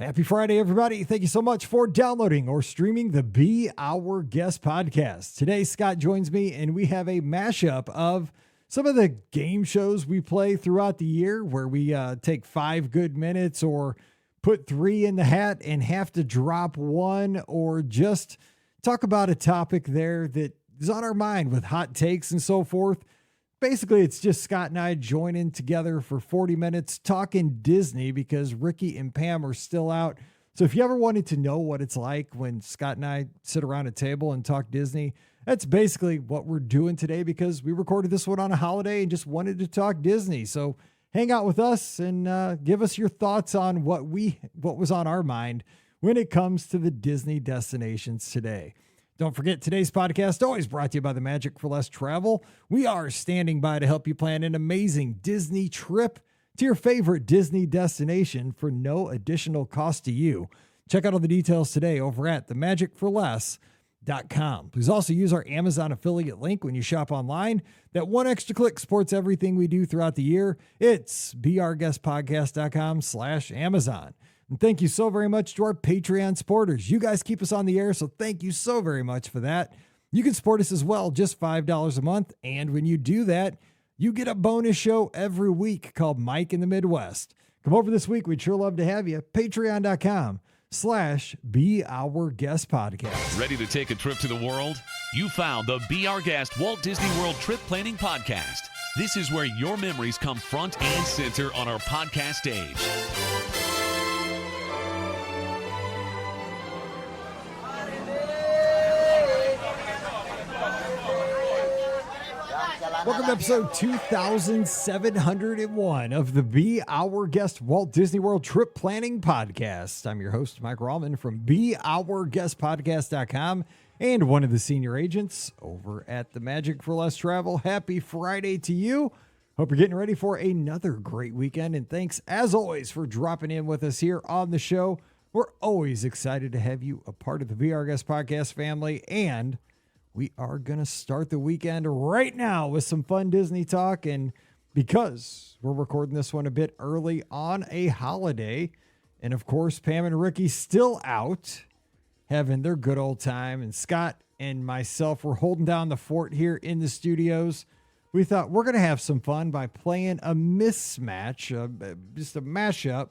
Happy Friday, everybody. Thank you so much for downloading or streaming the Be Our Guest podcast. Today, Scott joins me, and we have a mashup of some of the game shows we play throughout the year where we take 5 good minutes or put 3 in the hat and have to drop 1 or just talk about a topic there that is on our mind with hot takes and so forth. Basically, it's just Scott and I joining together for 40 minutes talking Disney because Ricky and Pam are still out. So if you ever wanted to know what it's like when Scott and I sit around a table and talk Disney, that's basically what we're doing today because we recorded this one on a holiday and just wanted to talk Disney. So hang out with us and give us your thoughts on what was on our mind when it comes to the Disney destinations today. Don't forget, today's podcast always brought to you by the Magic for Less Travel. We are standing by to help you plan an amazing Disney trip to your favorite Disney destination for no additional cost to you. Check out all the details today over at themagicforless.com. Please also use our Amazon affiliate link when you shop online. That one extra click supports everything we do throughout the year. It's beourguestpodcast.com/Amazon. And thank you so very much to our Patreon supporters. You guys keep us on the air, so thank you so very much for that. You can support us as well, just $5 a month. And when you do that, you get a bonus show every week called Mike in the Midwest. Come over this week. We'd sure love to have you. Patreon.com/beourguestpodcast. Ready to take a trip to the world? You found the Be Our Guest Walt Disney World Trip Planning Podcast. This is where your memories come front and center on our podcast stage. Welcome to episode 2701 of the Be Our Guest Walt Disney World Trip Planning Podcast. I'm your host, Mike Rallman from beourguestpodcast.com and one of the senior agents over at the Magic for Less Travel. Happy Friday to you. Hope you're getting ready for another great weekend. And thanks, as always, for dropping in with us here on the show. We're always excited to have you a part of the Be Our Guest Podcast family. And we are going to start the weekend right now with some fun Disney talk. And because we're recording this one a bit early on a holiday, and of course, Pam and Ricky still out having their good old time, and Scott and myself were holding down the fort here in the studios, we thought we're going to have some fun by playing a mismatch, just a mashup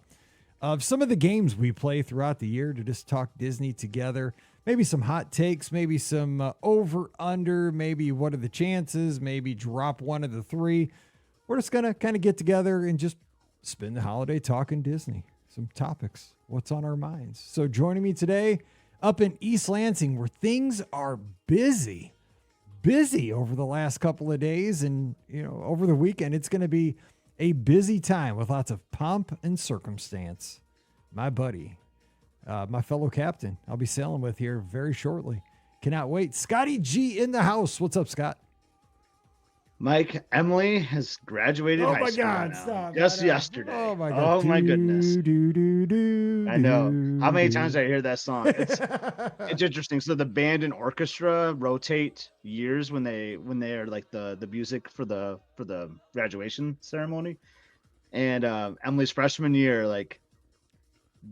of some of the games we play throughout the year to just talk Disney together. Maybe some hot takes, maybe some over, under, maybe what are the chances, maybe drop one of the 3. We're just going to kind of get together and just spend the holiday talking Disney, some topics, what's on our minds. So joining me today up in East Lansing, where things are busy over the last couple of days. And, over the weekend, it's going to be a busy time with lots of pomp and circumstance. My buddy, my fellow captain, I'll be sailing with here very shortly. Cannot wait. Scotty G in the house. What's up, Scott? Mike, Emily has graduated high school now. Stop. Just yesterday. Oh, my God. Oh, my goodness. I know. How many times I hear that song? It's interesting. So the band and orchestra rotate years when they are like the music for the graduation ceremony. And Emily's freshman year, like,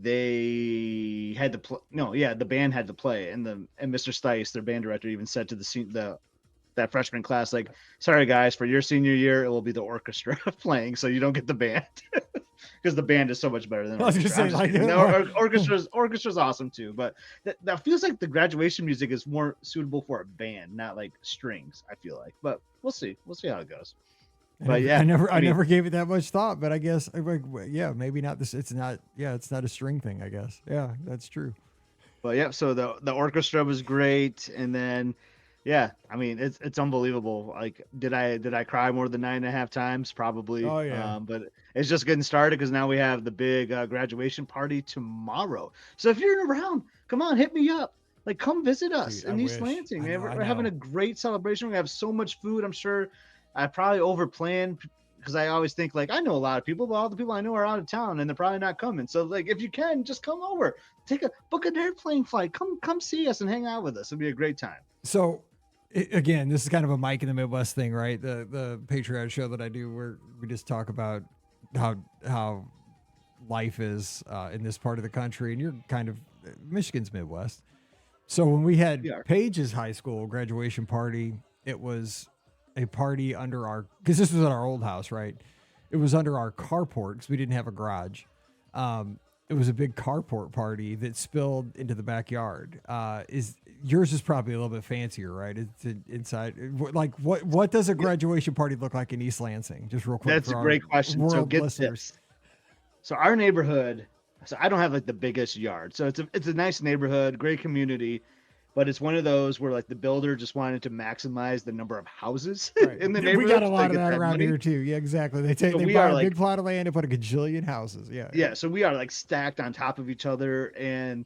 they had to play. The band had to play, and Mr. Stice, their band director, even said to that freshman class, like, sorry guys, for your senior year it will be the orchestra playing, so you don't get the band because the band is so much better than orchestra. Orchestra's awesome too, but that feels like the graduation music is more suitable for a band, not like strings, I feel like. But we'll see how it goes. But I never gave it that much thought, but I guess, maybe not this. It's not a string thing, I guess. Yeah, that's true. But yeah, so the orchestra was great. And then, it's unbelievable. Like, did I cry more than 9.5 times? Probably. Oh yeah. But it's just getting started because now we have the big graduation party tomorrow. So if you're around, come on, hit me up. Like, come visit us in East Lansing. We're having a great celebration. We have so much food. I'm sure I probably overplanned because I always think, like, I know a lot of people, but all the people I know are out of town and they're probably not coming. So, like, if you can, just come over, book an airplane flight, come see us and hang out with us. It'll be a great time. So, again, this is kind of a Mike in the Midwest thing, right? The Patreon show that I do where we just talk about how life is in this part of the country, and you're kind of Michigan's Midwest. So when we had We are. Paige's high school graduation party, it was a party under our, because this was at our old house, right? It was under our carport because we didn't have a garage. It was a big carport party that spilled into the backyard. Is yours is probably a little bit fancier, right? It's inside. Like what does a graduation party look like in East Lansing? Just real quick. That's a for our great question. So world get listeners. this. So our neighborhood, so I don't have like the biggest yard. So it's a nice neighborhood, great community, but it's one of those where like the builder just wanted to maximize the number of houses Right. in the We neighborhood. got a to lot of get that around money. here too. Yeah, exactly. They So they we buy are a like- big plot of land and put a gajillion houses. Yeah. Yeah, so we are like stacked on top of each other, and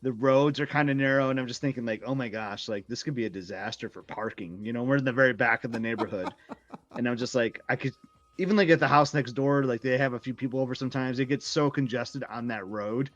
the roads are kind of narrow, and I'm just thinking like, oh my gosh, like this could be a disaster for parking. You know, we're in the very back of the neighborhood, and I'm just like, I could even like at the house next door, like they have a few people over sometimes. It gets so congested on that road.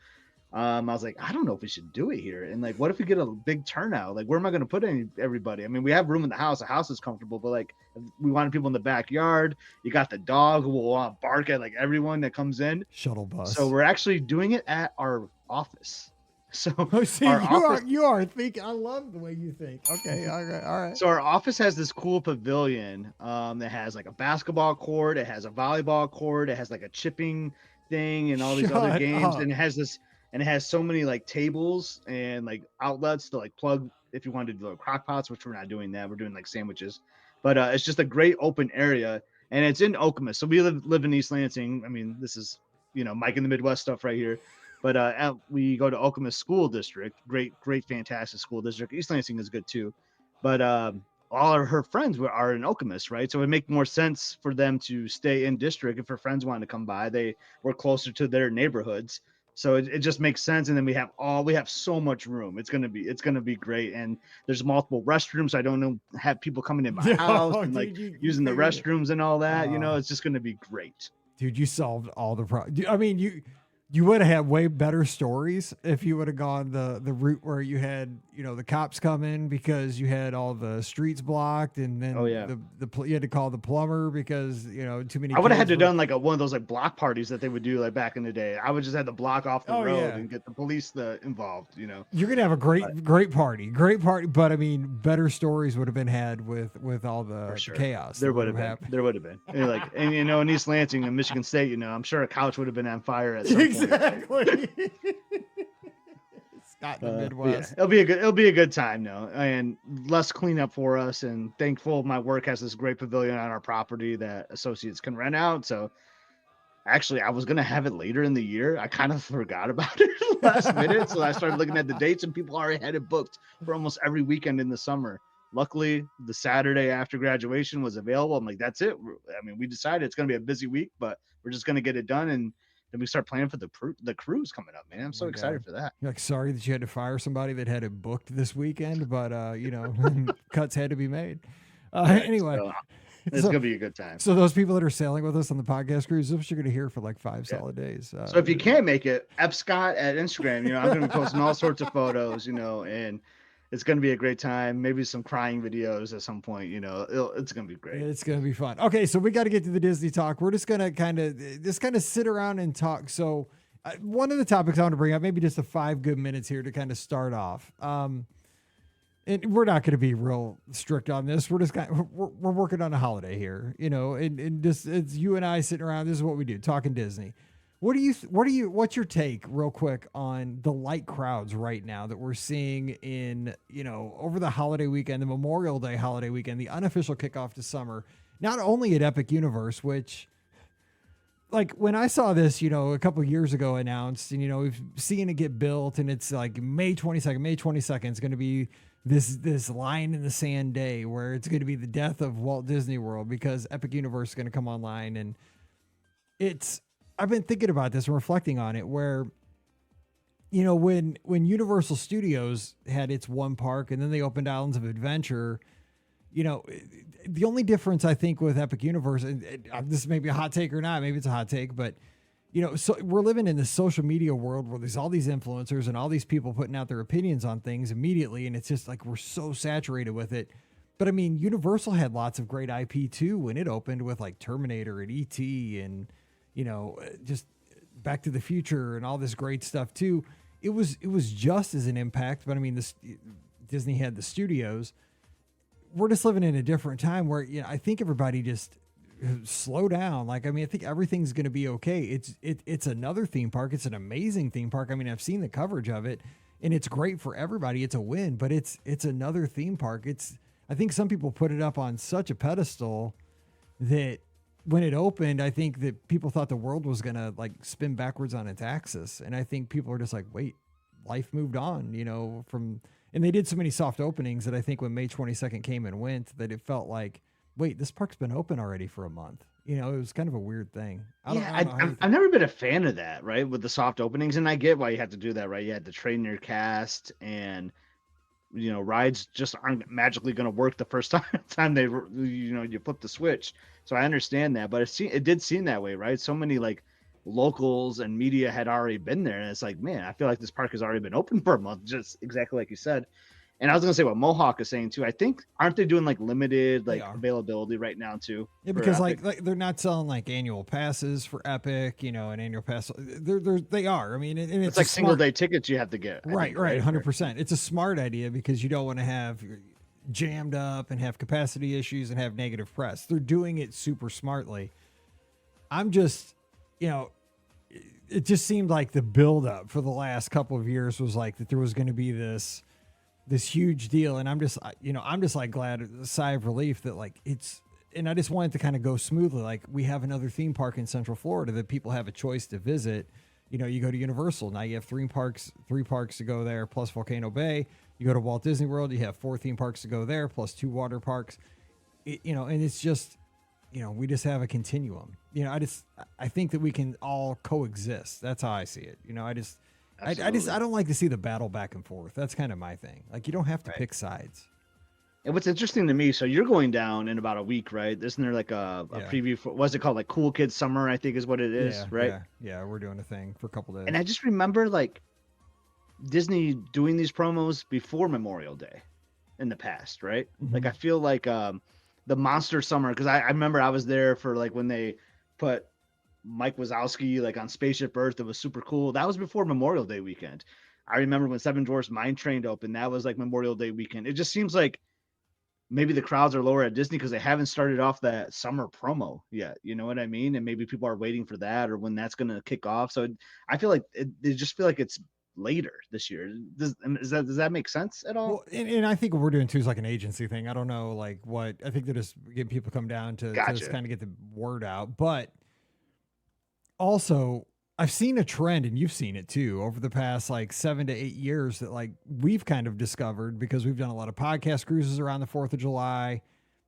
I was like, I don't know if we should do it here. And like, what if we get a big turnout? Like, where am I going to put everybody? I mean, we have room in the house. The house is comfortable, but like, we wanted people in the backyard. You got the dog who will want to bark at like everyone that comes in. Shuttle bus. So we're actually doing it at our office. So Oh, see, our you office, are you are thinking. I love the way you think. Okay, all right, all right. so our office has this cool pavilion that has like a basketball court, it has a volleyball court, it has like a chipping thing and all these other Shut games, up. and it has so many like tables and like outlets to like plug if you wanted to do like crock pots, which we're not doing that. We're doing like sandwiches, but it's just a great open area, and it's in Okemos. So we live in East Lansing. I mean, this is Mike in the Midwest stuff right here. But we go to Okemos School District, great, fantastic school district. East Lansing is good too, but all of her friends are in Okemos, right? So it would make more sense for them to stay in district if her friends wanted to come by. They were closer to their neighborhoods, so it just makes sense. And then we have so much room. It's gonna be great. And there's multiple restrooms. So I don't know, have people coming in my house and like Dude, you using the figured it. restrooms and all that. It's just gonna be great. Dude, you solved all the problems. I mean, you would have had way better stories if you would have gone the route where you had the cops come in because you had all the streets blocked, and then you had to call the plumber because too many. I would have had kids to were- done like one of those like block parties that they would do like back in the day. I would just have to block off the road yeah. and get the police involved. You're gonna have a great party, but I mean, better stories would have been had with all the For sure. chaos. There that would have been. happened. There would have been. And in East Lansing and Michigan State, I'm sure a couch would have been on fire at some point. Exactly. Scott in the But Midwest. yeah, it'll be a good time though, and less cleanup for us. And thankful my work has this great pavilion on our property that associates can rent out. So actually, I was gonna have it later in the year. I kind of forgot about it last minute, so I started looking at the dates, and people already had it booked for almost every weekend in the summer. Luckily, the Saturday after graduation was available. I'm like, that's it. I mean, we decided it's gonna be a busy week, but we're just gonna get it done, and then we start planning for the cruise coming up. Man, I'm so my excited God. for that. You're like, sorry that you had to fire somebody that had it booked this weekend, but cuts had to be made. Anyway, So, it's so- gonna be a good time. so those people that are sailing with us on the podcast cruise, that's what you're going to hear for like 5 solid days. So if you can't make it, Scott at Instagram, I'm going to be posting all sorts of photos, and it's going to be a great time. Maybe some crying videos at some point, it's going to be great. It's going to be fun. Okay, so we got to get to the Disney talk. We're just going to kind of sit around and talk. So one of the topics I want to bring up, maybe just 5 good minutes here to kind of start off. And we're not going to be real strict on this. We're just we're working on a holiday here, and just it's you and I sitting around. This is what we do, talking Disney. What's your take real quick on the light crowds right now that we're seeing in, over the holiday weekend, the Memorial Day holiday weekend, the unofficial kickoff to summer, not only at Epic Universe, which like when I saw this, a couple of years ago announced, and, we've seen it get built, and it's like May 22nd is going to be this line in the sand day where it's going to be the death of Walt Disney World because Epic Universe is going to come online. And I've been thinking about this and reflecting on it where, when Universal Studios had its one park and then they opened Islands of Adventure, the only difference I think with Epic Universe, and this may be a hot take or not, maybe it's a hot take, but so we're living in this social media world where there's all these influencers and all these people putting out their opinions on things immediately. And it's just like, we're so saturated with it. But I mean, Universal had lots of great IP too when it opened with like Terminator and ET and, just Back to the Future and all this great stuff too. It was just as an impact, but I mean, Disney had the studios. We're just living in a different time where, I think everybody just slow down. Like, I mean, I think everything's going to be okay. It's another theme park. It's an amazing theme park. I mean, I've seen the coverage of it and it's great for everybody. It's a win, but it's another theme park. I think some people put it up on such a pedestal that when it opened, I think that people thought the world was going to like spin backwards on its axis. And I think people are just like, wait, life moved on, and they did so many soft openings that I think when May 22nd came and went, that it felt like, wait, this park's been open already for a month. It was kind of a weird thing. I've never been a fan of that, right? With the soft openings. And I get why you have to do that, right? You had to train your cast, and, rides just aren't magically going to work the first time they, you flip the switch. So I understand that, but it did seem that way, right? So many like locals and media had already been there, and it's like, man, I feel like this park has already been open for a month, just exactly like you said. And I was gonna say what Mohawk is saying too. I think, aren't they doing like limited availability right now too? Yeah, because like they're not selling like annual passes for Epic, an annual pass. They are. I mean, and it's like single day tickets you have to get. Right, 100%. It's a smart idea because you don't want to have jammed up and have capacity issues and have negative press. They're doing it super smartly. I'm just, it just seemed like the buildup for the last couple of years was like that there was going to be this huge deal. And I'm just like glad, a sigh of relief that like and I just want it to kind of go smoothly. Like we have another theme park in Central Florida that people have a choice to visit. You go to Universal. Now you have three parks to go there, plus Volcano Bay. You go to Walt Disney World, you have 4 theme parks to go there, plus 2 water parks. And it's just, we just have a continuum. I think that we can all coexist. That's how I see it. I don't like to see the battle back and forth. That's kind of my thing. Like, you don't have to pick sides. And what's interesting to me, so you're going down in about a week, right? Isn't there like a preview for, what's it called? Like Cool Kids Summer, I think is what it is, right? Yeah, we're doing a thing for a couple days. And I just remember like Disney doing these promos before Memorial Day in the past, right? Mm-hmm. Like I feel like the Monster Summer, because I remember I was there for like when they put Mike Wazowski like on Spaceship Earth. It was super cool. That was before Memorial Day weekend. I remember when Seven Dwarfs Mine Train opened, that was like Memorial Day weekend. It just seems like maybe the crowds are lower at Disney because they haven't started off that summer promo yet. You know what I mean? And maybe people are waiting for that or when that's going to kick off. So I feel like they just feel like it's later this year. Does that make sense at all? Well, and I think what we're doing too is like an agency thing. I don't know like what, I think they're just getting people come down to just kind of get the word out. But also, I've seen a trend, and you've seen it too, over the past like 7 to 8 years that like we've kind of discovered because we've done a lot of podcast cruises around the 4th of July,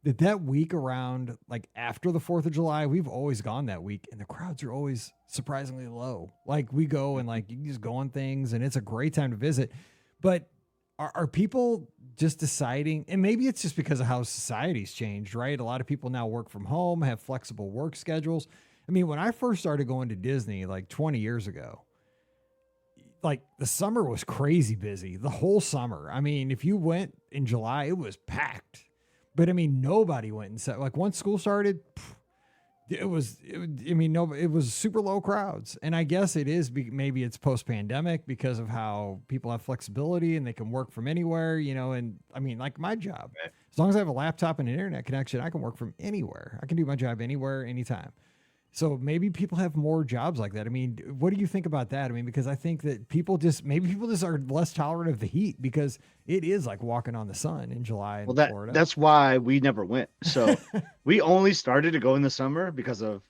that week around like after the 4th of July, we've always gone that week and the crowds are always surprisingly low. Like we go and like you can just go on things and it's a great time to visit. But are people just deciding, and maybe it's just because of how society's changed, right? A lot of people now work from home, have flexible work schedules. I mean, when I first started going to Disney like 20 years ago, like the summer was crazy busy, the whole summer. I mean, if you went in July, it was packed. But I mean, nobody went and said, like once school started, it was super low crowds. And I guess it is, maybe it's post-pandemic because of how people have flexibility and they can work from anywhere, and I mean, like my job, as long as I have a laptop and an internet connection, I can work from anywhere. I can do my job anywhere, anytime. So maybe people have more jobs like that. I mean, what do you think about that? I mean, because I think that people just are less tolerant of the heat because it is like walking on the sun in July in Florida. That's why we never went. So we only started to go in the summer because of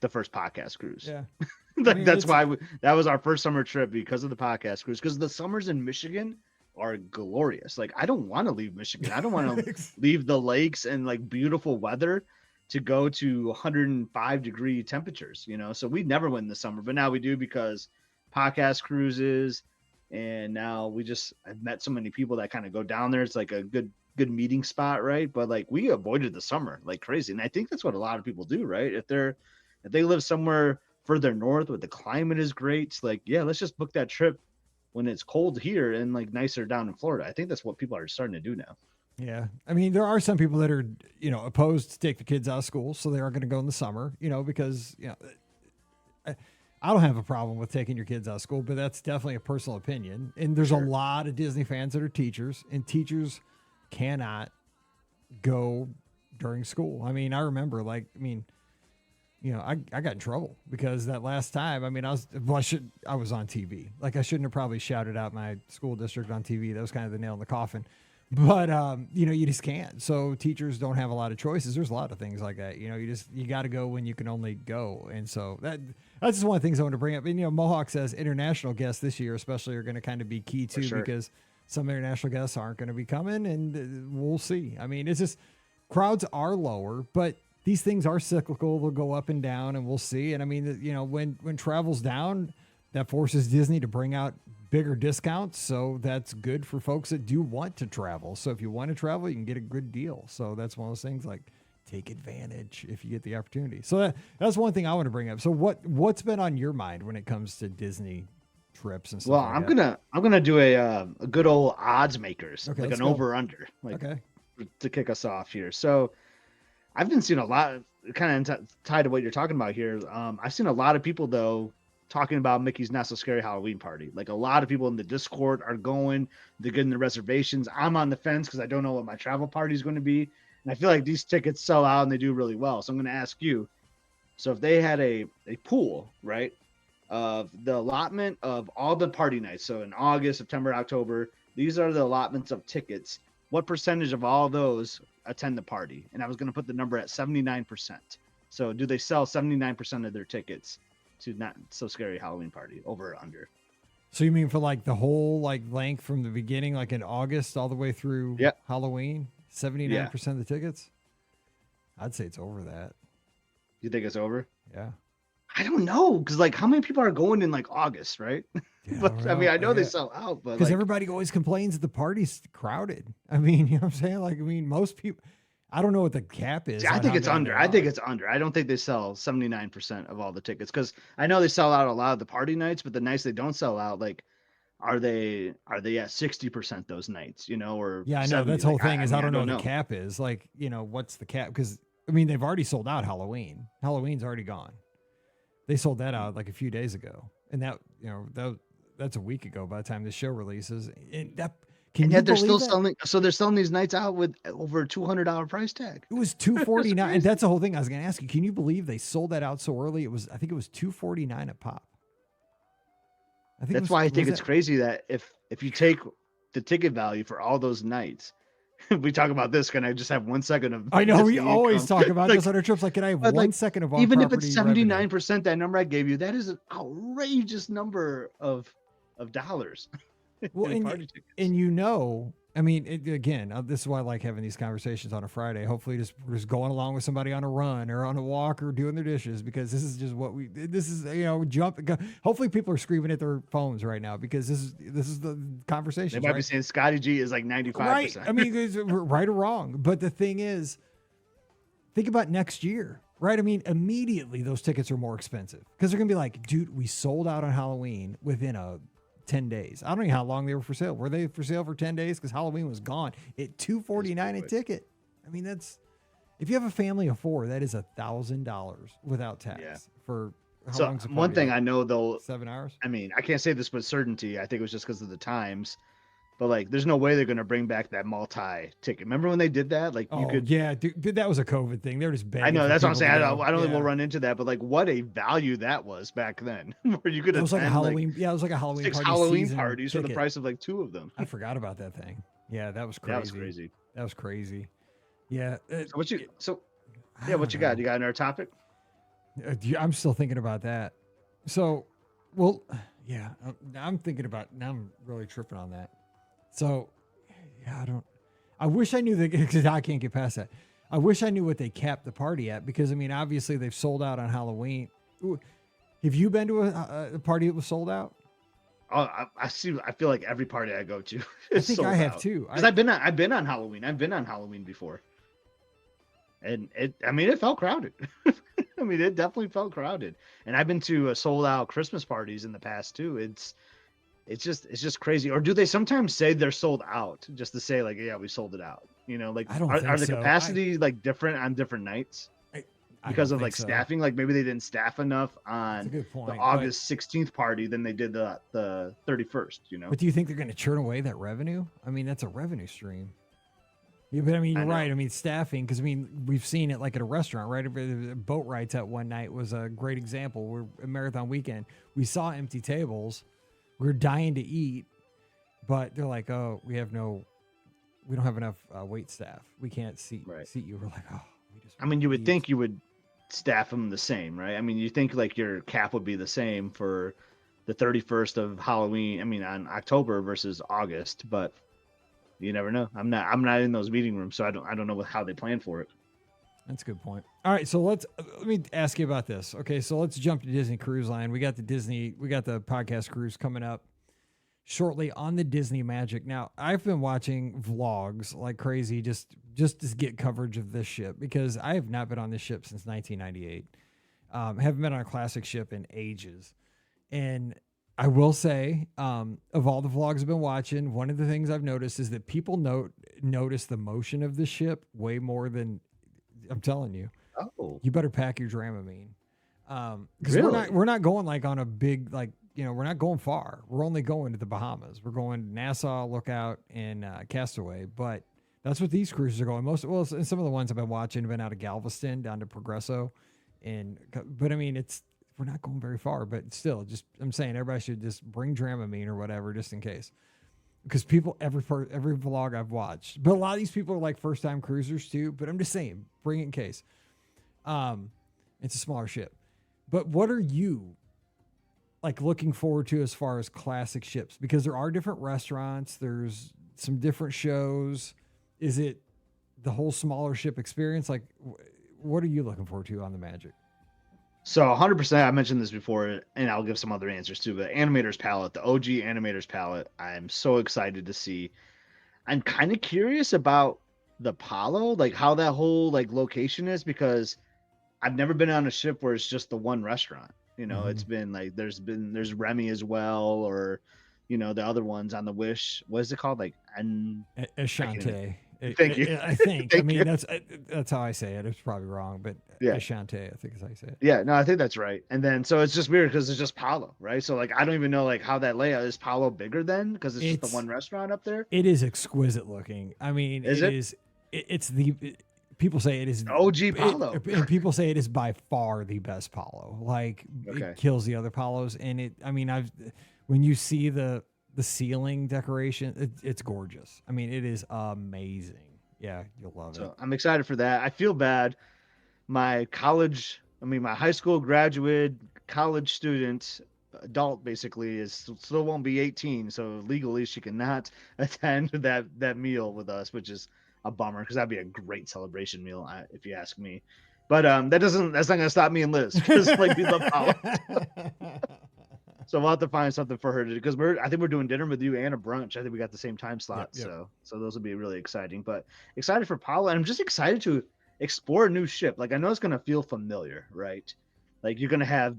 the first podcast cruise. Yeah. That's why that was our first summer trip, because of the podcast cruise, because the summers in Michigan are glorious. Like I don't want to leave Michigan. I don't want to leave the lakes and like beautiful weather to go to 105-degree temperatures, so we never went in the summer, but now we do because podcast cruises. And now I've met so many people that kind of go down there. It's like a good meeting spot. Right. But like we avoided the summer like crazy. And I think that's what a lot of people do, right? If they live somewhere further north where the climate is great, it's like, yeah, let's just book that trip when it's cold here and like nicer down in Florida. I think that's what people are starting to do now. Yeah. I mean, there are some people that are, opposed to take the kids out of school. So they are going to go in the summer, because, I don't have a problem with taking your kids out of school, but that's definitely a personal opinion. And there's a lot of Disney fans that are teachers, and teachers cannot go during school. I mean, I remember I got in trouble because that last time, I was on TV. Like, I shouldn't have probably shouted out my school district on TV. That was kind of the nail in the coffin. But, you just can't. So teachers don't have a lot of choices. There's a lot of things like that. You got to go when you can only go. And so that's just one of the things I want to bring up. And, Mohawk says international guests this year especially are going to kind of be key too, because some international guests aren't going to be coming, and we'll see. I mean, it's just crowds are lower, but these things are cyclical. They'll go up and down, and we'll see. And I mean, when travel's down, that forces Disney to bring out bigger discounts. So that's good for folks that do want to travel. So if you want to travel, you can get a good deal. So that's one of those things, like, take advantage if you get the opportunity. So that's one thing I want to bring up. So what's been on your mind when it comes to Disney trips and stuff? Well, like I'm gonna do a good old odds makers, Okay, like let's an go. over under, Okay. to kick us off here. So I've been seeing a lot, kind of tied to what you're talking about here. I've seen a lot of people though talking about Mickey's Not So Scary Halloween Party. Like, a lot of people in the Discord are going, they're getting the reservations. I'm on the fence because I don't know what my travel party is going to be, and I feel like these tickets sell out and they do really well. So I'm going to ask you. So if they had a pool, right, of the allotment of all the party nights, so in August, September, October, these are the allotments of tickets. What percentage of all those attend the party? And I was going to put the number at 79%. So do they sell 79% of their tickets to Not So Scary Halloween Party, over or under? So you mean for like the whole length from the beginning, like in August all the way through Halloween, 79% of the tickets? I'd say it's over that. You think it's over? Yeah. I don't know, because how many people are going in August, right? Yeah, But I mean, I know they sell out, but because everybody always complains that the party's crowded. I mean, you know what I'm saying? Most people, I don't know what the cap is. I think it's under. I think it's under. I don't think they sell 79% of all the tickets, because I know they sell out a lot of the party nights, but the nights they don't sell out, are they at 60% those nights, or I know 70? that's the whole thing is I don't know know. what the cap is. What's the cap? Because I mean, they've already sold out Halloween. Halloween's already gone. They sold that out a few days ago, and that's a week ago by the time the show releases. And yet they're still selling. So they're selling these nights out with over $200 price tag. It was $249, and that's the whole thing. I was going to ask you. Can you believe they sold that out so early? I think it was $249 a pop. That's why I think it's crazy that if you take the ticket value for all those nights, we talk about this. Can I just have 1 second of? I know Disney we always income? talk about this on our trips. Can I have 1 second of even if it's 79%, that number I gave you, that is an outrageous number of dollars. Well, I mean, again, this is why I like having these conversations on a Friday. Hopefully, just going along with somebody on a run or on a walk or doing their dishes, because this is just hopefully people are screaming at their phones right now, because this is the conversation. They might be saying Scotty G is 95%. Right. I mean, it's right or wrong. But the thing is, think about next year, right? I mean, immediately those tickets are more expensive, because they're going to be like, dude, we sold out on Halloween within 10 days. I don't know how long they were for sale. Were they for sale for 10 days? Because Halloween was gone at $249 a ticket. I mean, if you have a family of 4, that is $1,000 without tax for how long's the party? One thing I know though, 7 hours. I mean, I can't say this with certainty. I think it was just because of the times, but there's no way they're going to bring back that multi-ticket. Remember when they did that? Yeah, dude, that was a COVID thing. They're just begging. I know, that's what I'm saying. I don't think we'll run into that, but what a value that was back then, where you could attend, it was like a Halloween. Yeah, it was like a Halloween 6 party Halloween parties for the price of 2 of them. I forgot about that thing. Yeah, that was crazy. That was crazy. Yeah. What you got? You got another topic? I'm still thinking about that. So, well, yeah, I'm thinking about, now I'm really tripping on that. So, yeah, I wish I knew because I can't get past that. I wish I knew what they capped the party at, because I mean, obviously they've sold out on Halloween. Ooh, have you been to a party that was sold out? Oh, I see. I feel like every party I go to, I think I have too. Because I've been on Halloween. I've been on Halloween before, and it felt crowded. I mean, it definitely felt crowded. And I've been to sold out Christmas parties in the past too. It's just crazy. Or do they sometimes say they're sold out just to say we sold it out? I don't think are the so. capacity different on different nights? because of think like so. staffing. Like maybe they didn't staff enough That's on a good point. the August 16th party than they did the 31st. You know, But do you think they're going to churn away that revenue? I mean, that's a revenue stream. Yeah, but I mean, you're right. I mean, staffing, because I mean, we've seen it like at a restaurant, right? Boat rides at one night was a great example. We're a marathon weekend. We saw empty tables. We're dying to eat, but they're like, "Oh, we don't have enough wait staff. We can't seat you." We're like, "Oh, we just." I mean, you would think you would staff them the same, right? I mean, you think like your cap would be the same for the 31st of Halloween. I mean, on October versus August, but you never know. I'm not in those meeting rooms, so I don't know how they plan for it. That's a good point. All right, so let me ask you about this. Okay, so let's jump to Disney Cruise Line. We got the podcast cruise coming up shortly on the Disney Magic. Now, I've been watching vlogs like crazy just to get coverage of this ship because I have not been on this ship since 1998. Haven't been on a classic ship in ages. And I will say, of all the vlogs I've been watching, one of the things I've noticed is that people notice the motion of the ship way more than I'm telling you. Oh, you better pack your Dramamine. Because really? we're not going like on a big we're not going far. We're only going to the Bahamas. We're going to Nassau, Lookout, and Castaway. But that's what these cruises are going. And some of the ones I've been watching have been out of Galveston down to Progresso, but I mean we're not going very far. But still, I'm saying everybody should just bring Dramamine or whatever just in case. Because people, every vlog I've watched, but a lot of these people are like first time cruisers too. But I'm just saying, bring it in case. It's a smaller ship. But what are you like looking forward to as far as classic ships? Because there are different restaurants, there's some different shows. Is it the whole smaller ship experience? Like, what are you looking forward to on the Magic? So 100%, I mentioned this before, and I'll give some other answers too. But Animator's Palette, the OG Animator's Palette, I'm so excited to see. I'm kind of curious about the Apollo, like how that whole like location is, because I've never been on a ship where it's just the one restaurant. You know, It's been like there's Remy as well, or the other ones on the Wish. What is it called? Like Ashante. Thank you. I think. I mean, you. that's how I say it. It's probably wrong, but Yeah. Ashante, I think is how you say it. Yeah, no, I think that's right. And then so it's just weird because it's just Palo, right? So like I don't even know like how that layout is. Palo bigger then because it's just the one restaurant up there. It is exquisite looking. I mean, people say it is OG Palo, and people say it is by far the best Palo. Like it kills the other Palos, and when you see the ceiling decoration, it's gorgeous. I mean, it is amazing. Yeah, you'll love it. I'm excited for that. I feel bad. My high school graduate, college student, adult basically still won't be 18, so legally she cannot attend that meal with us, which is a bummer because that'd be a great celebration meal if you ask me. But that's not gonna stop me and Liz because like we love Paolo. So we'll have to find something for her to do because I think we're doing dinner with you and a brunch. I think we got the same time slot. Yep. So those will be really exciting. But excited for Paolo, and I'm just excited to explore a new ship. Like I know it's gonna feel familiar, right? Like you're gonna have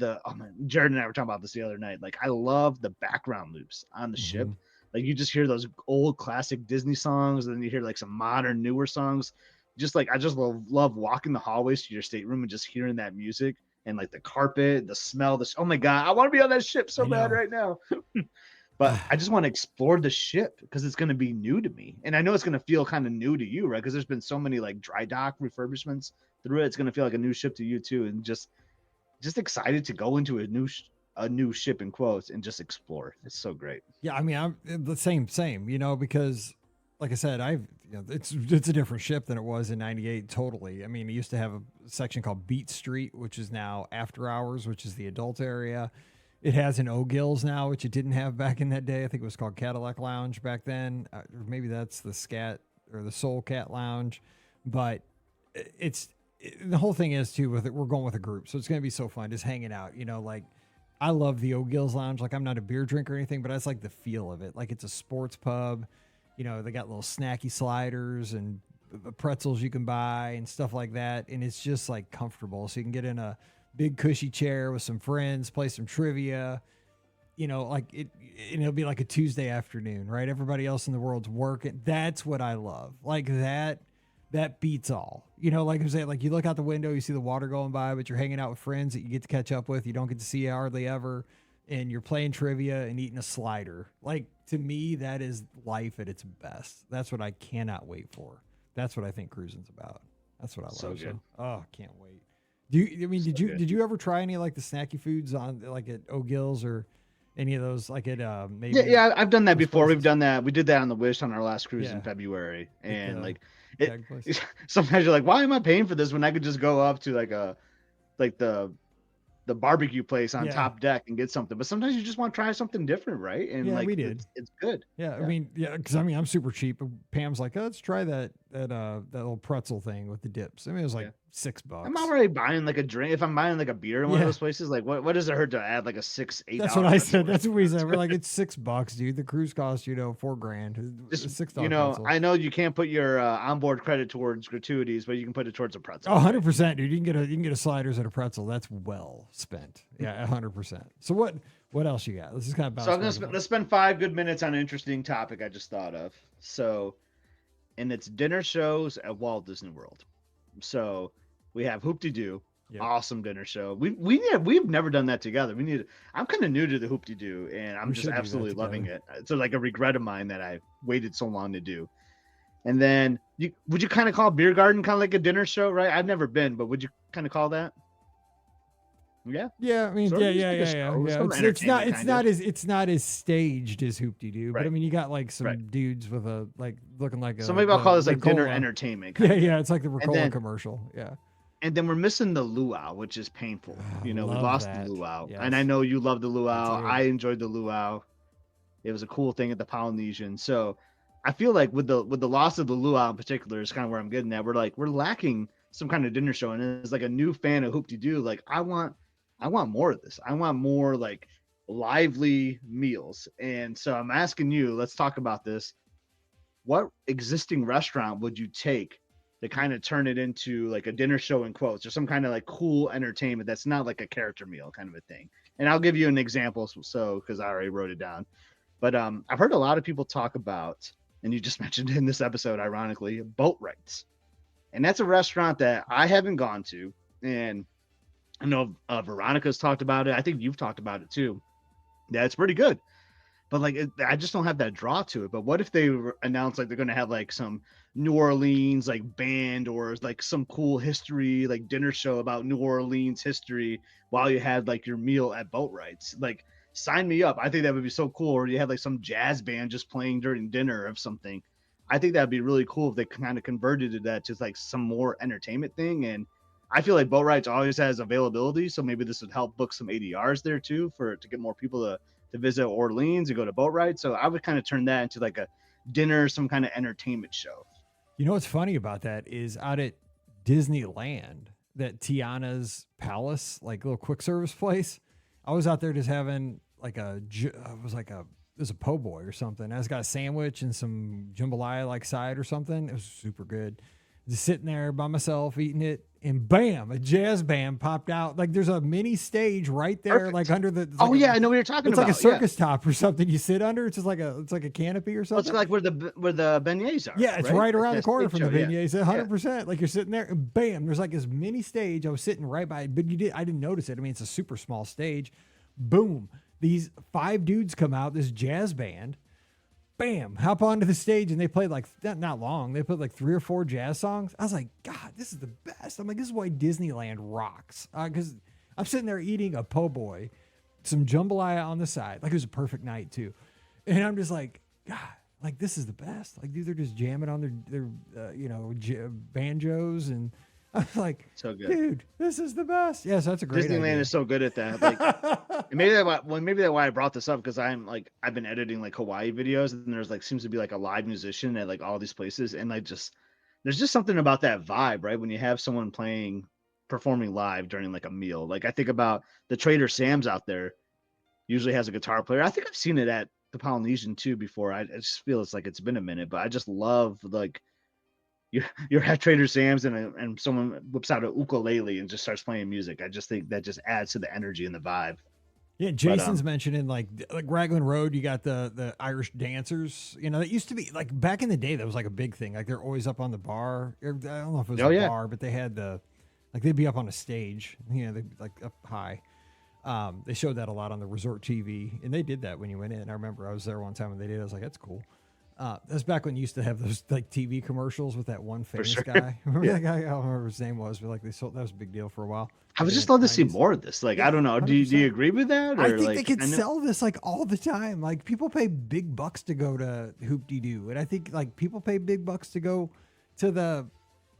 Jared and I were talking about this the other night. Like I love the background loops on the ship. Like you just hear those old classic Disney songs, and then you hear like some modern, newer songs. Just like I just love walking the hallways to your stateroom and just hearing that music and like the carpet, the smell. Oh my god, I want to be on that ship so bad right now. But I just want to explore the ship because it's going to be new to me, and I know it's going to feel kind of new to you, right? Because there's been so many like dry dock refurbishments through it. It's going to feel like a new ship to you too, and just excited to go into a new ship in quotes and just explore. It's so great. Yeah, I mean, I'm the same, because like I said, it's a different ship than it was in 98 totally. I mean, it used to have a section called Beat Street, which is now After Hours, which is the adult area. It has an O'Gills now, which it didn't have back in that day. I think it was called Cadillac Lounge back then. Or maybe that's the Scat or the Soul Cat Lounge. But the whole thing is too with it, we're going with a group. So it's going to be so fun just hanging out, like I love the O'Gills Lounge. Like I'm not a beer drinker or anything, but I just like the feel of it. Like it's a sports pub. They got little snacky sliders and pretzels you can buy and stuff like that. And it's just like comfortable. So you can get in a big cushy chair with some friends, play some trivia, like it'll be like a Tuesday afternoon, right? Everybody else in the world's working. That's what I love. Like that that beats all. You know, like I'm saying, like you look out the window, you see the water going by, but you're hanging out with friends that you get to catch up with. You don't get to see hardly ever, and you're playing trivia and eating a slider. Like to me, that is life at its best. That's what I cannot wait for. That's what I think cruising's about. That's what I So love. good. So, oh, can't wait. Do you? I mean, So good. did you ever try any like the snacky foods on like at O'Gill's or any of those like at maybe? Yeah, I've done that those before. We've places? done that. We did that on the Wish on our last cruise Yeah. in February, At and the like it. keg place? Sometimes you're like, why am I paying for this when I could just go up to like the barbecue place on Yeah. top deck and get something? But sometimes you just want to try something different, right? And Yeah, like we did. it's good. Yeah, I Yeah. mean, yeah, because I mean, I'm super cheap. And Pam's like, oh, let's try that little pretzel thing with the dips. I mean, it was like Yeah. $6. I'm already buying like a drink. If I'm buying like a beer in one Yeah. of those places, like what does it hurt to add like a $6-8? That's what I said. That's what we said. We're like, it's $6, dude. The cruise costs, $4,000. It's Just $6 I pretzel. know you can't put your onboard credit towards gratuities, but you can put it towards a pretzel. Oh, 100%, dude. You can get a sliders and a pretzel. That's well spent. Yeah, 100%. So what else you got? Let's just kind of bounce So back and forth. let's spend 5 good minutes on an interesting topic I just thought of. So, and it's dinner shows at Walt Disney World. So we have Hoop-de-Doo, Yep. awesome dinner show. We've never done that together. I'm kind of new to the Hoop-de-Doo, and I'm We just should do that absolutely loving together. it. It's like a regret of mine that I waited so long to do. And then would you kind of call Beer Garden kind of like a dinner show, right? I've never been, but would you kind of call that? Yeah. Yeah, I mean, Sort of yeah, just yeah, like a yeah, show. yeah. Some It's not entertainment, it's not as staged as Hoop-de-Doo, but I Right. mean, you got like some Right. dudes with a like looking like a So maybe I'll call this like dinner Ricola. entertainment. Yeah, Kind of. yeah, it's like the Ricola then- commercial. Yeah. And then we're missing the luau, which is painful. Ah, We love lost that. the luau, Yes. and I know you love the luau. did. I enjoyed the luau. It was a cool thing at the Polynesian. So I feel like with the loss of the luau in particular is kind of where I'm getting at. We're lacking some kind of dinner show, and as like a new fan of Hoop-de-Doo, like I want more of this. I want more like lively meals. And so I'm asking you, let's talk about this. What existing restaurant would you take to kind of turn it into like a dinner show in quotes, or some kind of like cool entertainment that's not like a character meal kind of a thing? And I'll give you an example, so because I already wrote it down. But I've heard a lot of people talk about, and you just mentioned in this episode, ironically, Boat Rights. And that's a restaurant that I haven't gone to. And I know Veronica's talked about it. I think you've talked about it too. Yeah, it's pretty good. But like, I just don't have that draw to it. But what if they announce like they're going to have like some New Orleans like band, or like some cool history, like dinner show about New Orleans history while you had like your meal at Boat Rights? Like, sign me up. I think that would be so cool. Or you have like some jazz band just playing during dinner or something. I think that'd be really cool if they kind of converted to that, just like some more entertainment thing. And I feel like Boat Rights always has availability, so maybe this would help book some ADRs there too, to get more people to visit Orleans and go to Boat Rights. So I would kind of turn that into like a dinner, some kind of entertainment show. You know what's funny about that is out at Disneyland, that Tiana's Palace, like little quick service place. I was out there just having like it was a po' boy or something. I just got a sandwich and some jambalaya like side or something. It was super good. Just sitting there by myself eating it, and bam, a jazz band popped out. Like there's a mini stage right there, Perfect. like under the. Oh yeah, I know what you're talking It's about. like a circus top or something. You sit under. It's just like a canopy or Yeah. something. It's like where the beignets are. Yeah, it's right around the That corner stage from the show, beignets. 100%. Like you're sitting there, and bam, there's like this mini stage. I was sitting right by it, but I didn't notice it. I mean, it's a super small stage. Boom, these 5 dudes come out, this jazz band. Bam, hop onto the stage, and they played like not long. They played like 3 or 4 jazz songs. I was like, God, this is the best. I'm like, this is why Disneyland rocks. Because I'm sitting there eating a po' boy, some jambalaya on the side. Like it was a perfect night too, and I'm just like, God, like this is the best. Like dude, they're just jamming on their banjos, and I'm like, So good. dude, this is the best. Yes, that's a great Disneyland idea. is so good at that. Like, and maybe that's why I brought this up, because I've been editing like Hawaii videos, and there's like seems to be like a live musician at like all these places, and like there's just something about that vibe, right? When you have someone performing live during like a meal. Like I think about the Trader Sam's out there, usually has a guitar player. I think I've seen it at the Polynesian too before. I just feel it's been a minute, but I just love like you're at Trader Sam's and someone whips out a ukulele and just starts playing music. I just think that just adds to the energy and the vibe. Yeah, Jason's mentioning like Raglan Road. You got the Irish dancers. You know, that used to be like back in the day. That was like a big thing. Like they're always up on the bar. I don't know if it was a bar, but they had they'd be up on a stage. You know, they'd be like up high. They showed that a lot on the resort TV, and they did that when you went in. I remember I was there one time and they did. I was like, that's cool. That's back when you used to have those like TV commercials with that one famous guy. Remember that guy? I don't remember his name was, but like that was a big deal for a while. I would just love to see more of this. Like, I don't know. Do you agree with that? Or I think like, they could sell this like all the time. Like people pay big bucks to go to Hoop De Doo, and I think like people pay big bucks to go to the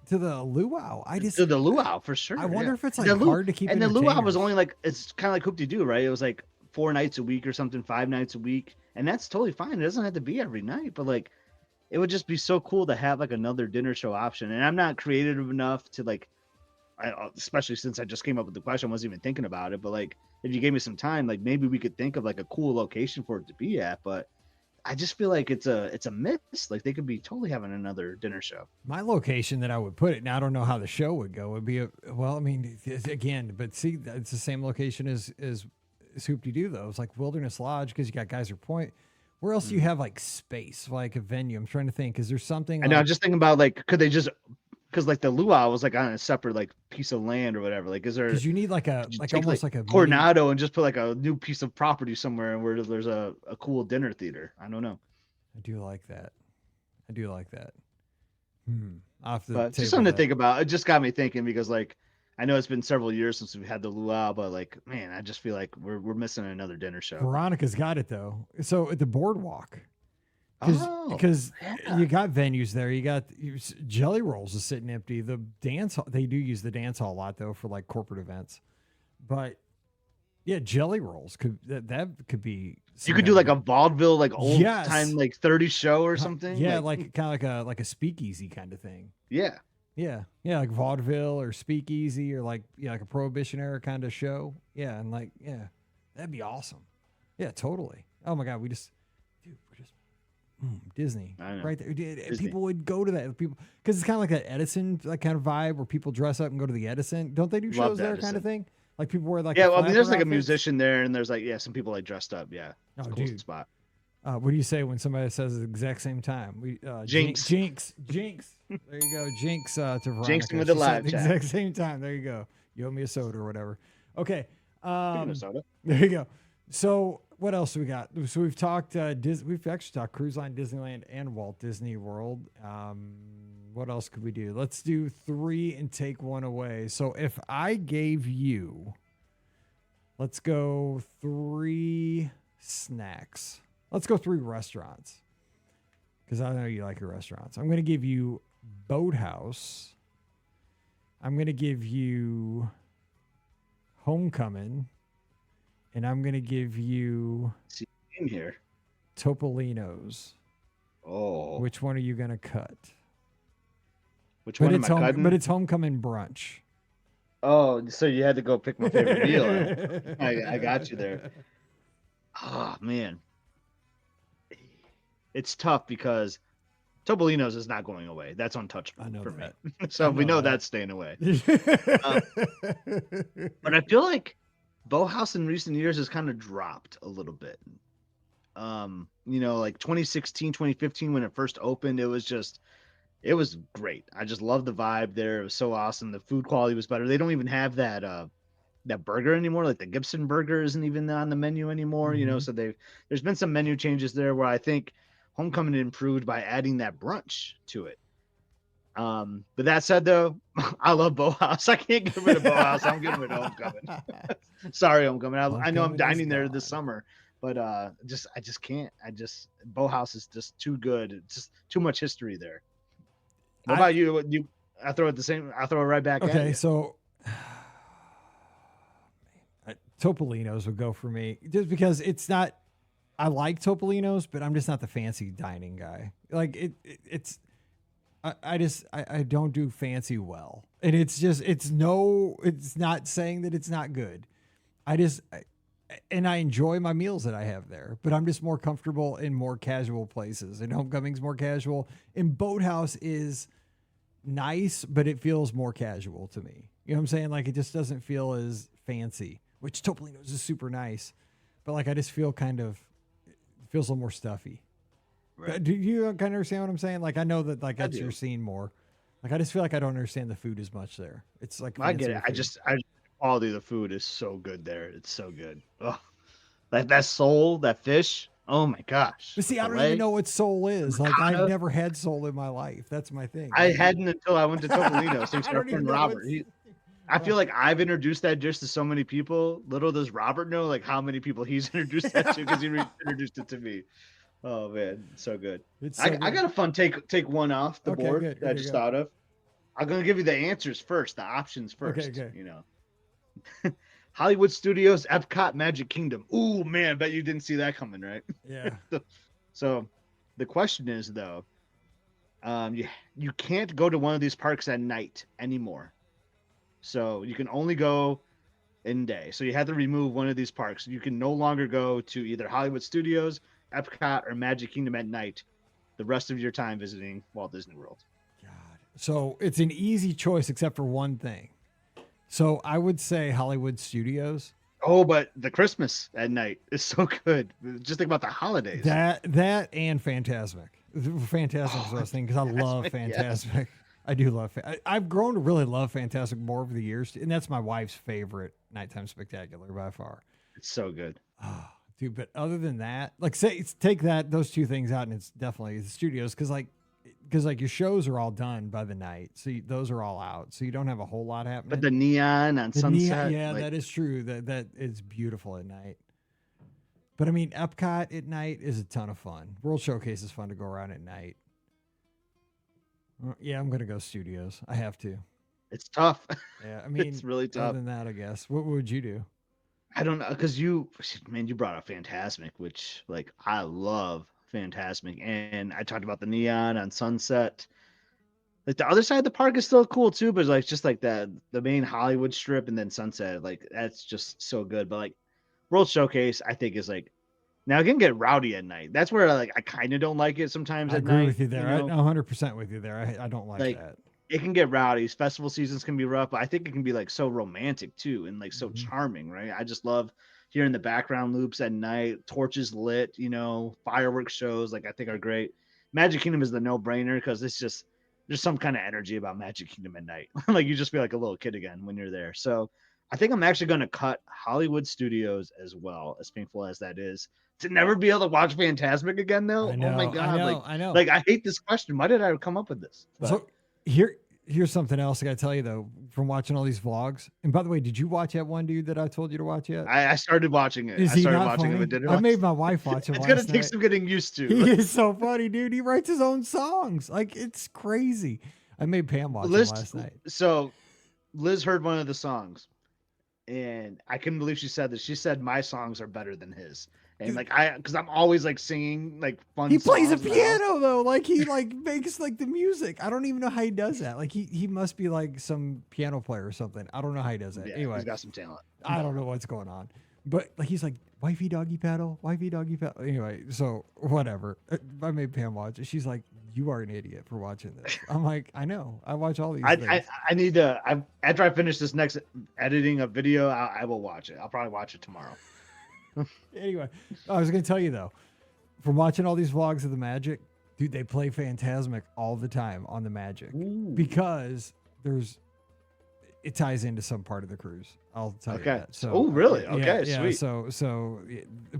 luau. To the luau for sure. I wonder if it's like hard to keep. And the luau was only like, it's kind of like Hoop De Doo, right? It was like 4 nights a week or something, 5 nights a week, and that's totally fine. It doesn't have to be every night, but like, it would just be so cool to have like another dinner show option. And I'm not creative enough to like, especially since I just came up with the question, I wasn't even thinking about it. But like, if you gave me some time, like maybe we could think of like a cool location for it to be at. But I just feel like it's a miss. Like they could be totally having another dinner show. My location that I would put it, now I don't know how the show would go, would be again, but see, it's the same location as Hoop De Doo though. It's like Wilderness Lodge because you got Geyser Point. Where else do you have like space, like a venue? I'm trying to think. Is there something? I know. I'm just thinking about like, could they just, because like the luau was like on a separate like piece of land or whatever. Like, is there? Because you need like almost like a Coronado and just put like a new piece of property somewhere where there's a cool dinner theater. I don't know. I do like that. But just something to think about. It just got me thinking because like I know it's been several years since we've had the luau, but like man, I just feel like we're missing another dinner show. Veronica's got it though. So at the boardwalk, because you got venues there. You got Jelly Rolls is sitting empty. The dance hall, they do use the dance hall a lot though for like corporate events, but yeah, Jelly Rolls that could be. You could do like a vaudeville, like old time, like 30s show or something. Yeah, like kind of like a speakeasy kind of thing. Yeah. Yeah, like vaudeville or speakeasy or like like a Prohibition era kind of show. Yeah, and like that'd be awesome. Yeah, totally. Oh my God, we're just Disney right there. Disney. People would go to that. People because it's kind of like that Edison like kind of vibe where people dress up and go to the Edison. Don't they do shows there kind of thing? Like people wear like well, I mean, there's like a musician there, and there's like some people like dressed up. Yeah, it's a cool spot. What do you say when somebody says at the exact same time? We Jinx. There you go, Jinx to Veronica. Jinx with the live chat. Exact same time. There you go. You owe me a soda or whatever. Okay. Soda. There you go. So what else do we got? So we've talked. We've actually talked Cruise Line, Disneyland, and Walt Disney World. What else could we do? Let's do 3 and take 1 away. So if I gave you, let's go 3 snacks. Let's go 3 restaurants because I know you like your restaurants. I'm going to give you Boathouse. I'm going to give you Homecoming. And I'm going to give you in here Topolino's. Oh. Which one are you going to cut? Which one am I cutting? But it's Homecoming brunch. Oh, so you had to go pick my favorite meal. I got you there. Oh, man. It's tough because Topolino's is not going away. That's untouchable for me. So we know that's staying away. But I feel like Boathouse in recent years has kind of dropped a little bit. Like 2016, 2015, when it first opened, it was great. I just loved the vibe there. It was so awesome. The food quality was better. They don't even have that burger anymore. Like the Gibson burger isn't even on the menu anymore, so there's been some menu changes there where I think Homecoming improved by adding that brunch to it. But that said, though, I love Boathouse. I can't get rid of Boathouse. I'm getting rid of Homecoming. Sorry, Homecoming. I know I'm dining there this summer, but I just can't. Boathouse is just too good. It's just too much history there. What about you? I throw it right back at you. Okay, so Topolino's would go for me just because it's not. I like Topolino's, but I'm just not the fancy dining guy. Like it's. I don't do fancy well. And it's not saying that it's not good. And I enjoy my meals that I have there, but I'm just more comfortable in more casual places. And Homecoming's more casual. And Boathouse is nice, but it feels more casual to me. You know what I'm saying? Like it just doesn't feel as fancy, which Topolino's is super nice. but like I just feel it feels a little more stuffy. Right. Do you kind of understand what I'm saying? Like I know that like that's do. your scene more. Like I just feel like I don't understand the food as much there. It's like I get fancier it. food. Quality of the food is so good there. It's so good. Oh, like that sole, that fish. Oh my gosh. But The see, I don't even filet, know what sole is. Like I've ricotta. never had sole in my life. That's my thing. I Like, hadn't until I went to Topolino. Thanks I to our don't even friend know Robert. what's. I feel like I've introduced that dish to so many people. Little does Robert know like how many people he's introduced that to because introduced it to me. Oh man, so good. It's so I good. got a fun take one off the Okay, board good. that I Okay, just go. thought of. I'm gonna give you the answers first, the options first. Okay. You know, Hollywood Studios, Epcot, Magic Kingdom. Ooh man, bet you didn't see that coming, right? Yeah. So, the question is though, you can't go to one of these parks at night anymore. So you can only go in day. So you have to remove one of these parks. You can no longer go to either Hollywood Studios, Epcot, or Magic Kingdom at night. The rest of your time visiting Walt Disney World. God. So it's an easy choice except for one thing. So I would say Hollywood Studios. Oh, but the Christmas at night is so good. Just think about the holidays. That and Fantasmic. Fantasmic is what I was thinking because I love Fantasmic, Fantasmic. I do love. I've grown to really love Fantasmic more over the years, and that's my wife's favorite nighttime spectacular by far. It's so good. Oh, dude, but other than that, like say take those two things out, and it's definitely the studios because your shows are all done by the night, so those are all out, so you don't have a whole lot happening. But the neon on Sunset, that is true. That is beautiful at night. But I mean, Epcot at night is a ton of fun. World Showcase is fun to go around at night. Yeah, I'm gonna go studios. I have to. it's tough. Yeah, I mean, It's really tough. Other than that, I guess. What would you do? I don't know because you brought up Fantasmic, which like I love Fantasmic, and I talked about the neon on Sunset. Like the other side of the park is still cool too, but like just like the main Hollywood strip and then Sunset, like that's just so good. But like World Showcase, I think is like now it can get rowdy at night. That's where like I kind of don't like it sometimes I at agree night. with you there. You know? I'm 100% with you there. I don't like that. It can get rowdy. Festival seasons can be rough, but I think it can be like so romantic too and like so Mhm. charming, right? I just love hearing the background loops at night, torches lit, fireworks shows, like I think are great. Magic Kingdom is the no-brainer because it's just there's some kind of energy about Magic Kingdom at night. Like you just feel like a little kid again when you're there. So I think I'm actually going to cut Hollywood Studios as well, as painful as that is. To never be able to watch Fantasmic again, though. I know, oh my god! I know. Like I hate this question. Why did I come up with this? But, So here's something else I got to tell you though from watching all these vlogs. And by the way, did you watch that one dude that I told you to watch yet? I started watching it. Is I he started not watching funny? it. Didn't I made my wife watch it. It's gonna last take night. some getting used to. He is so funny, dude. He writes his own songs. Like it's crazy. I made Pam watch it last night. So Liz heard one of the songs, and I couldn't believe she said this. She said my songs are better than his. And like because I'm always like singing like fun. He plays a songs now. piano though. Like he like makes like the music. I don't even know how he does that. Like he must be like some piano player or something. I don't know how he does that. Yeah, Anyway, he's got some talent. I don't know what's going on. But like he's like wifey doggy paddle, wifey doggy paddle. Anyway, so whatever. I made Pam watch it. She's like, "You are an idiot for watching this." I'm like, "I know. I watch all these things." I need to. After I finish this next editing of video, I will watch it. I'll probably watch it tomorrow. Anyway, I was gonna tell you though, from watching all these vlogs of the Magic, dude, they play Fantasmic all the time on the Magic because it ties into some part of the cruise. I'll tell you that. So, really? Okay, sweet. So,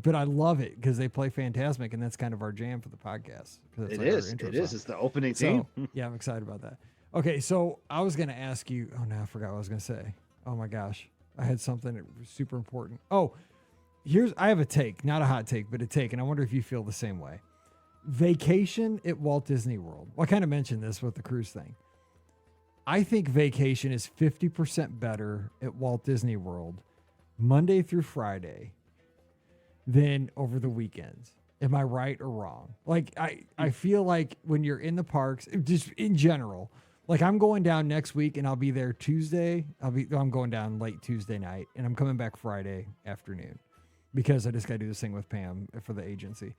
but I love it because they play Fantasmic, and that's kind of our jam for the podcast. It is. It's the opening theme. So, yeah, I'm excited about that. Okay, so I was gonna ask you. Oh no, I forgot what I was gonna say. Oh my gosh, I had something that was super important. Oh. I have a take, not a hot take, but a take, and I wonder if you feel the same way. Vacation at Walt Disney World. Well, I kind of mentioned this with the cruise thing. I think vacation is 50% better at Walt Disney World Monday through Friday than over the weekends. Am I right or wrong? Like, I feel like when you're in the parks, just in general, like I'm going down next week and I'll be there Tuesday. I'm going down late Tuesday night and I'm coming back Friday afternoon. Because I just got to do this thing with Pam for the agency.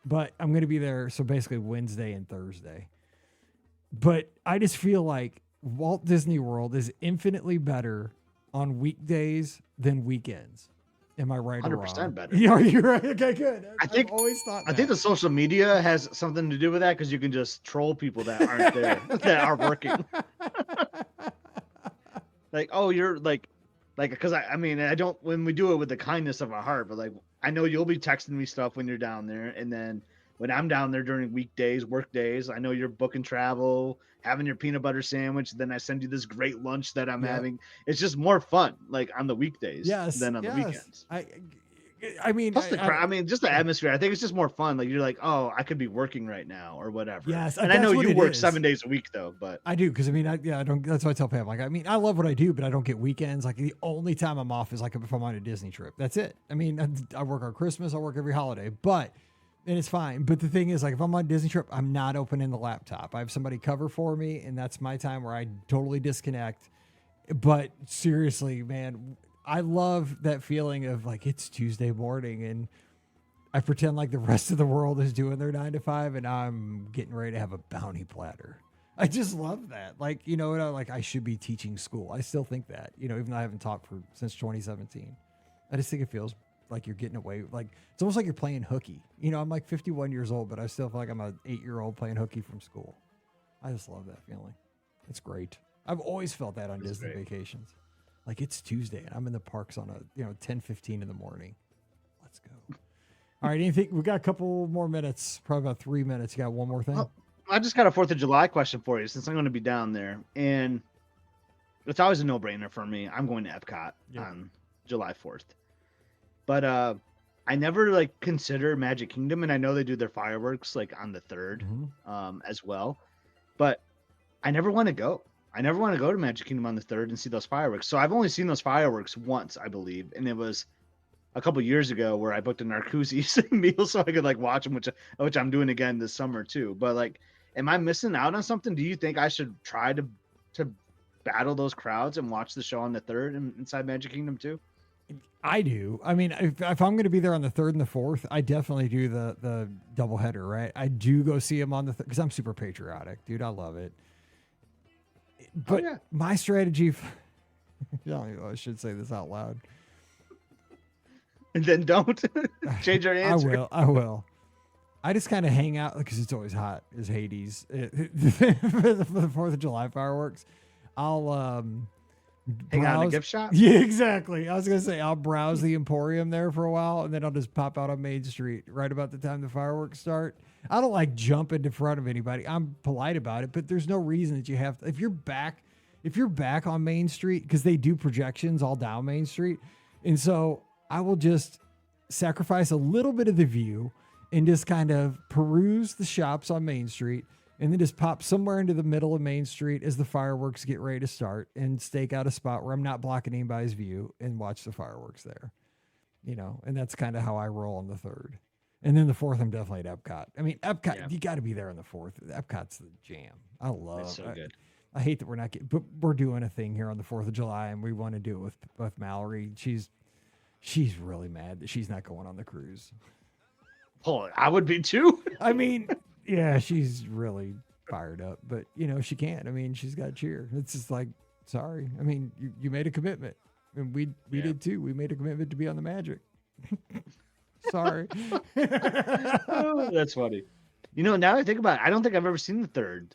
But I'm going to be there, so basically Wednesday and Thursday. But I just feel like Walt Disney World is infinitely better on weekdays than weekends. Am I right or 100% wrong? better. Yeah, are you right? Okay, good. I've always thought I think the social media has something to do with that because you can just troll people that aren't there that are working. Like, oh, you're like, because I mean, I don't when we do it with the kindness of our heart, but like, I know you'll be texting me stuff when you're down there, and then when I'm down there during weekdays, work days, I know you're booking travel, having your peanut butter sandwich. Then I send you this great lunch that I'm Yep. having. It's just more fun, like on the weekdays Yes, than on the yes. weekends. I mean, Plus the crowd. I mean, just the yeah. atmosphere. I think it's just more fun. Like you're like, oh, I could be working right now or whatever. Yes, And I know that's what you it work is. 7 days a week though, but I do because I mean, I don't. That's what I tell Pam. Like, I mean, I love what I do, but I don't get weekends. Like, the only time I'm off is like if I'm on a Disney trip. That's it. I mean, I work on Christmas, I work every holiday, and it's fine. But the thing is, like, if I'm on a Disney trip, I'm not opening the laptop. I have somebody cover for me, and that's my time where I totally disconnect. But seriously, man, I love that feeling of like it's Tuesday morning and I pretend like the rest of the world is doing their 9 to 5 and I'm getting ready to have a bounty platter. I just love that. Like, you know, like I should be teaching school. I still think that, you know, even though I haven't taught since 2017. I just think it feels like you're getting away. Like, it's almost like you're playing hooky. You know, I'm like 51 years old, but I still feel like I'm an 8-year-old playing hooky from school. I just love that feeling. It's great. I've always felt that on Disney vacations. Like, it's Tuesday and I'm in the parks on 10:15 in the morning. Let's go. All right, anything? We got a couple more minutes, probably about 3 minutes. You got one more thing? well, I just got a 4th of July question for you since I'm going to be down there. And it's always a no-brainer for me. I'm going to Epcot on July 4th. But I never like consider Magic Kingdom, and I know they do their fireworks like on the 3rd as well. But I never want to go. I never want to go to Magic Kingdom on the 3rd and see those fireworks. So I've only seen those fireworks once, I believe, and it was a couple years ago where I booked a Narcoossee's meal so I could like watch them, which I'm doing again this summer too. But like, am I missing out on something? Do you think I should try to battle those crowds and watch the show on the 3rd inside Magic Kingdom too? I do. I mean, if I'm going to be there on the 3rd and the 4th, I definitely do the double header, right? I do go see them on the 3rd because I'm super patriotic, dude. I love it. But my strategy, I should say this out loud. And then don't change our answer. I will. I just kind of hang out because it's always hot as Hades for the 4th of July fireworks. I'll hang out in a gift shop. Yeah, exactly. I was gonna say I'll browse the Emporium there for a while, and then I'll just pop out on Main Street right about the time the fireworks start. I don't like jumping in front of anybody. I'm polite about it, but there's no reason that you have to. If you're back on Main Street, because they do projections all down Main Street, and so I will just sacrifice a little bit of the view and just kind of peruse the shops on Main Street. And then just pop somewhere into the middle of Main Street as the fireworks get ready to start and stake out a spot where I'm not blocking anybody's view and watch the fireworks there. You know, and that's kind of how I roll on the 3rd. And then the 4th, I'm definitely at Epcot. I mean, Epcot, you got to be there on the 4th. Epcot's the jam. I love it. It's so good. I hate that we're not getting, but we're doing a thing here on the 4th of July and we want to do it with Mallory. She's really mad that she's not going on the cruise. Oh, I would be too. I mean, yeah, she's really fired up, but you know, she can't. I mean, she's got cheer. It's just like, sorry. I mean, you made a commitment and we did too. We made a commitment to be on the Magic. Sorry. Oh, that's funny. You know, now I think about it, I don't think I've ever seen the 3rd.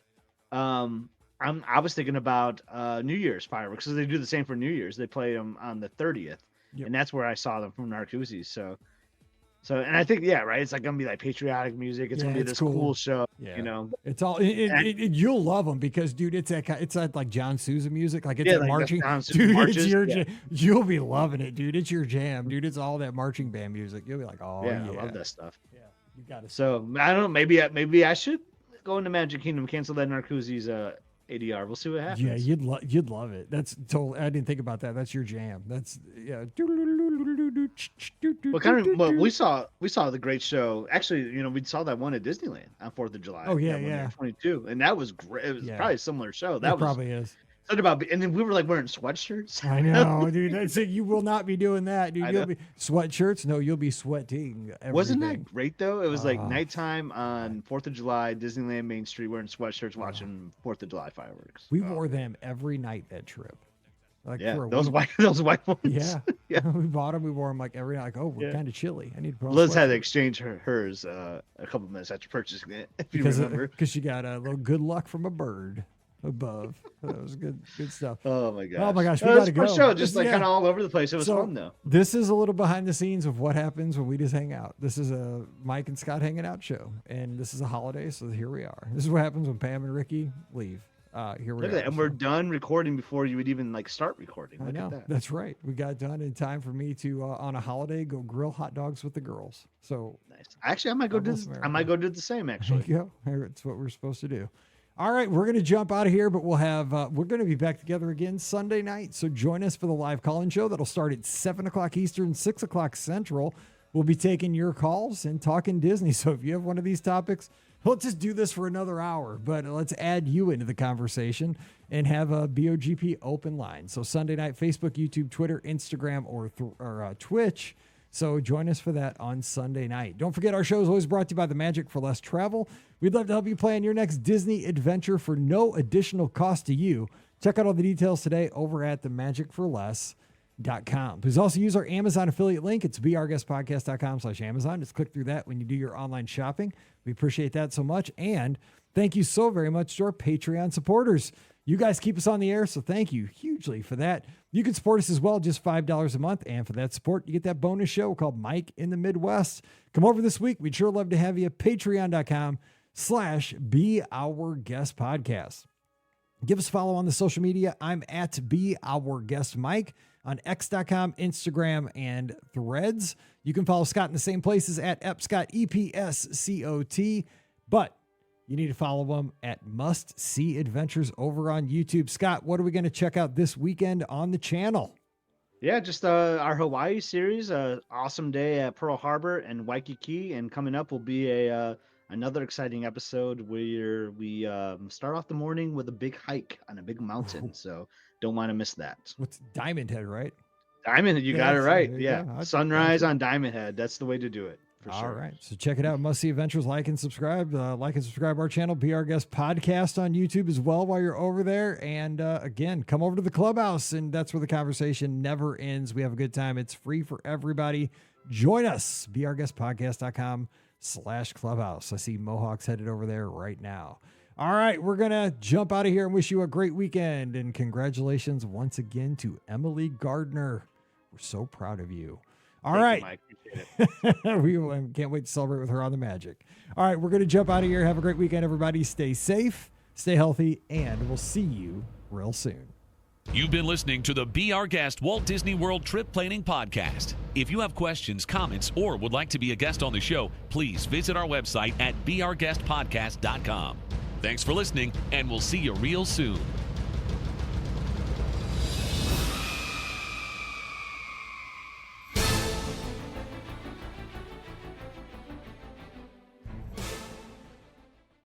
I was thinking about New Year's fireworks because they do the same for New Year's. They play them on the 30th, and that's where I saw them from Narcoossee's. So, and I think, right. It's like going to be like patriotic music. It's going to be this cool show, you know. It's all, you'll love them because, dude, it's that like John Sousa music. Like, it's that like marching. Dude, it's your you'll be loving it, dude. It's your jam, dude. It's all that marching band music. You'll be like, oh, yeah. I love that stuff. Yeah, you got to. So, I don't know. Maybe I should go into Magic Kingdom, cancel that Narcoossee's ADR. We'll see what happens. Yeah, you'd love it. That's totally. I didn't think about that. That's your jam. That's Well, we saw the great show. Actually, you know, we saw that one at Disneyland on 4th of July. Oh yeah. 22, and that was great. It was probably a similar show. That probably is. And then we were like wearing sweatshirts. I know, dude. That's it. You will not be doing that, dude. You'll be sweatshirts. No, you'll be sweating. Everything. Wasn't that great though? It was like nighttime on 4th of July, Disneyland Main Street, wearing sweatshirts, watching 4th of July fireworks. We wore them every night that trip. Like Yeah, for a those week. those white ones. Yeah. Yeah. We bought them. We wore them like every night. Like, oh, we're Yeah. kind of chilly. I need to put on Liz had to sweatshirts. exchange hers a couple minutes after purchasing it, if you because remember. she got a little good luck from a bird above. That was good stuff. Oh my gosh. Oh my gosh, we It was gotta a fun go. show, just like Yeah. kind of all over the place. It was So, fun though. This is a little behind the scenes of what happens when we just hang out. This is a Mike and Scott hanging out show, and this is a holiday, so here we are. This is what happens when Pam and Ricky leave. Here we Look are. at that. And we're done recording before you would even like start recording. I Look know. at that. That's right. We got done in time for me to on a holiday go grill hot dogs with the girls. So Nice. Actually, I might go do. Almost I might go do the same. there Actually. you go. It's what we're supposed to do. All right, we're going to jump out of here, but we'll have we're going to be back together again Sunday night. So join us for the live call-in show that'll start at 7:00 Eastern, 6:00 Central. We'll be taking your calls and talking Disney. So if you have one of these topics, let's just do this for another hour, but let's add you into the conversation and have a BOGP open line. So Sunday night, Facebook, YouTube, Twitter, Instagram, or Twitch. So join us for that on Sunday night. Don't forget, our show is always brought to you by the Magic for Less Travel. We'd love to help you plan your next Disney adventure for no additional cost to you. Check out all the details today over at themagicforless.com. Please also use our Amazon affiliate link. It's beourguestpodcast.com/Amazon. Just click through that when you do your online shopping. We appreciate that so much. And thank you so very much to our Patreon supporters. You guys keep us on the air, so thank you hugely for that. You can support us as well, just $5 a month. And for that support, you get that bonus show called Mike in the Midwest. Come over this week. We'd sure love to have you. Patreon.com/BeOurGuestPodcast. Give us a follow on the social media. I'm at BeOurGuestMike on X.com, Instagram, and Threads. You can follow Scott in the same places at Epscott, EPSCOT. But you need to follow them at Must See Adventures over on YouTube. Scott, what are we going to check out this weekend on the channel? Yeah, just our Hawaii series. Awesome day at Pearl Harbor and Waikiki, and coming up will be another exciting episode where we start off the morning with a big hike on a big mountain. So don't want to miss that. What's Diamond Head, right? Diamond, you Yeah, got it so right. there you Yeah, go. sunrise on Diamond Head. That's the way to do it. For All sure. right. So check it out. Must See Adventures. Like and subscribe. Like and subscribe our channel. Be Our Guest Podcast on YouTube as well while you're over there. And again, come over to the clubhouse, and that's where the conversation never ends. We have a good time. It's free for everybody. Join us. BeOurGuestPodcast.com/clubhouse. I see Mohawks headed over there right now. All right. We're going to jump out of here and wish you a great weekend. And congratulations once again to Emily Gardner. We're so proud of you. All Thank right. you, Mike. Appreciate it. We can't wait to celebrate with her on the Magic. All right, we're going to jump out of here. Have a great weekend, everybody. Stay safe, stay healthy, and we'll see you real soon. You've been listening to the Be Our Guest Walt Disney World Trip Planning Podcast. If you have questions, comments, or would like to be a guest on the show, please visit our website at beourguestpodcast.com. Thanks for listening, and we'll see you real soon.